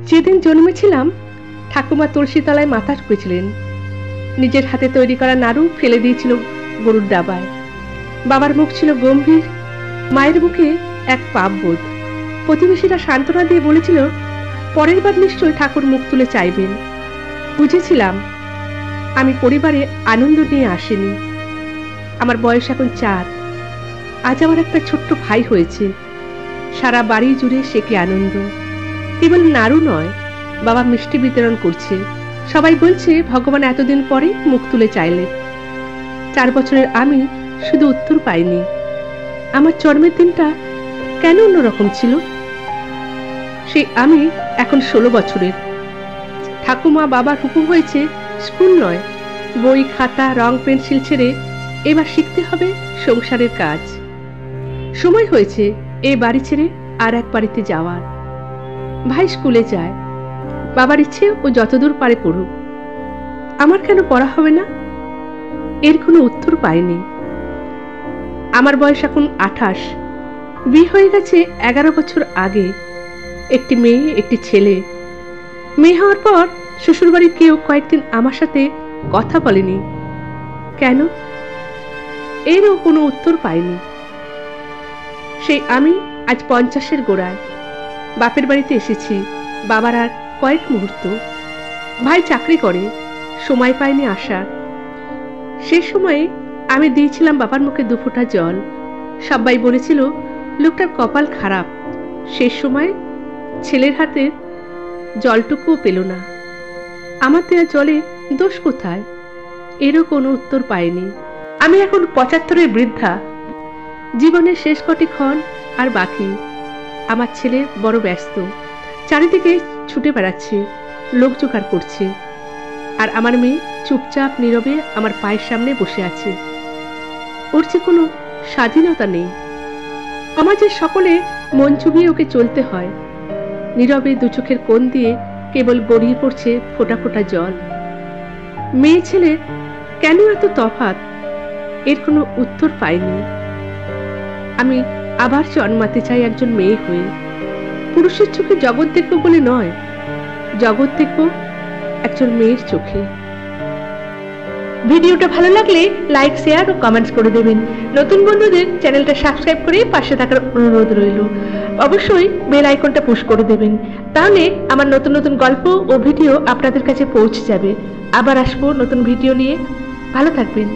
যেদিন জন্মেছিলাম ঠাকুমা তুলসী তলায় মাথা ঠুকেছিলেন। নিজের হাতে তৈরি করা নাড়ু ফেলে দিয়েছিল গরুর ডাবায়। বাবার মুখ ছিল গম্ভীর, মায়ের মুখে এক পাপবোধ। প্রতিবেশীরা সান্ত্বনা দিয়ে বলেছিল পরের বার নিশ্চয়ই ঠাকুর মুখ তুলে চাইবেন। বুঝেছিলাম আমি পরিবারে আনন্দ নিয়ে আসিনি। আমার বয়স এখন 4। আজ আমার একটা ছোট্ট ভাই হয়েছে। সারা বাড়ি জুড়ে সে কি আনন্দ! কেবল নাড়ু নয়, বাবা মিষ্টি বিতরণ করছে। সবাই বলছে ভগবান এতদিন পরে মুখ তুলে চাইলে। 4 বছরের আমি শুধু উত্তর পাইনি। আমার জন্মের দিনটা কেন অন্যরকম ছিল? সেই আমি এখন 16 বছরের। ঠাকুমা বাবার হুকুম হয়েছে স্কুল নয়, বই খাতা রং পেন্সিল ছেড়ে এবার শিখতে হবে সংসারের কাজ। সময় হয়েছে এই বাড়ি ছেড়ে আর এক বাড়িতে যাওয়ার। ভাই স্কুলে যায়, বাবার ইচ্ছে ও যতদূর পারে পড়ুক। আমার কেন পড়া হবে না? এর কোনো উত্তর পাইনি। আমার বয়স এখন 28। বিয়ে হয়ে গেছে 11 বছর আগে। একটি মেয়ে, একটি ছেলে। মেয়ে হওয়ার পর শ্বশুরবাড়ির কেউ কয়েকদিন আমার সাথে কথা বলেনি। কেন? এরও কোনো উত্তর পাইনি। সেই আমি আজ 50-এর গোড়ায়। বাপের বাড়িতে এসেছি বাবার আর কয়েক মুহূর্ত। ভাই চাকরি করে, সময় পায়নি আসার। সে সময়ে আমি দিয়েছিলাম বাবার মুখে 2 ফোঁটা জল। সবাই বলেছিল লোকটার কপাল খারাপ। শেষ সময় ছেলের হাতে জলটুকুও পেল না। আমার দেওয়া জলে দোষ কোথায়? এরও কোনো উত্তর পাইনি। আমি এখন 75-এর বৃদ্ধা। জীবনের শেষ কটি ক্ষণ আর বাকি। আমার ছেলে বড় ব্যস্ত, চারিদিকে ছুটে বেড়াচ্ছে, লোক জোগাড় করছে। আর আমার মেয়ে চুপচাপ নীরবে আমার পায়ের সামনে বসে আছে। ওর যে কোনো স্বাধীনতা নেই। সমাজের সকলে মন চুবিয়ে ওকে চলতে হয়। নীরবে 2 চোখের কোণ দিয়ে কেবল গড়িয়ে পড়ছে ফোঁটা ফোঁটা জল। মেয়ে ছেলে কেন এত তফাৎ? এর কোনো উত্তর পাইনি। আমি আবার জন্মাতে চাই একজন মেয়ে হয়ে। পুরুষের চোখে জগৎ দেখব বলে নয়, জগৎ দেখব একজন মেয়ের চোখে। ভিডিওটা ভালো লাগলে লাইক, শেয়ার ও কমেন্টস করে দেবেন। নতুন বন্ধুদের চ্যানেলটা সাবস্ক্রাইব করে পাশে থাকার অনুরোধ রইল। অবশ্যই বেল আইকনটা পুশ করে দেবেন, তাহলে আমার নতুন নতুন গল্প ও ভিডিও আপনাদের কাছে পৌঁছে যাবে। আবার আসবো নতুন ভিডিও নিয়ে। ভালো থাকবেন।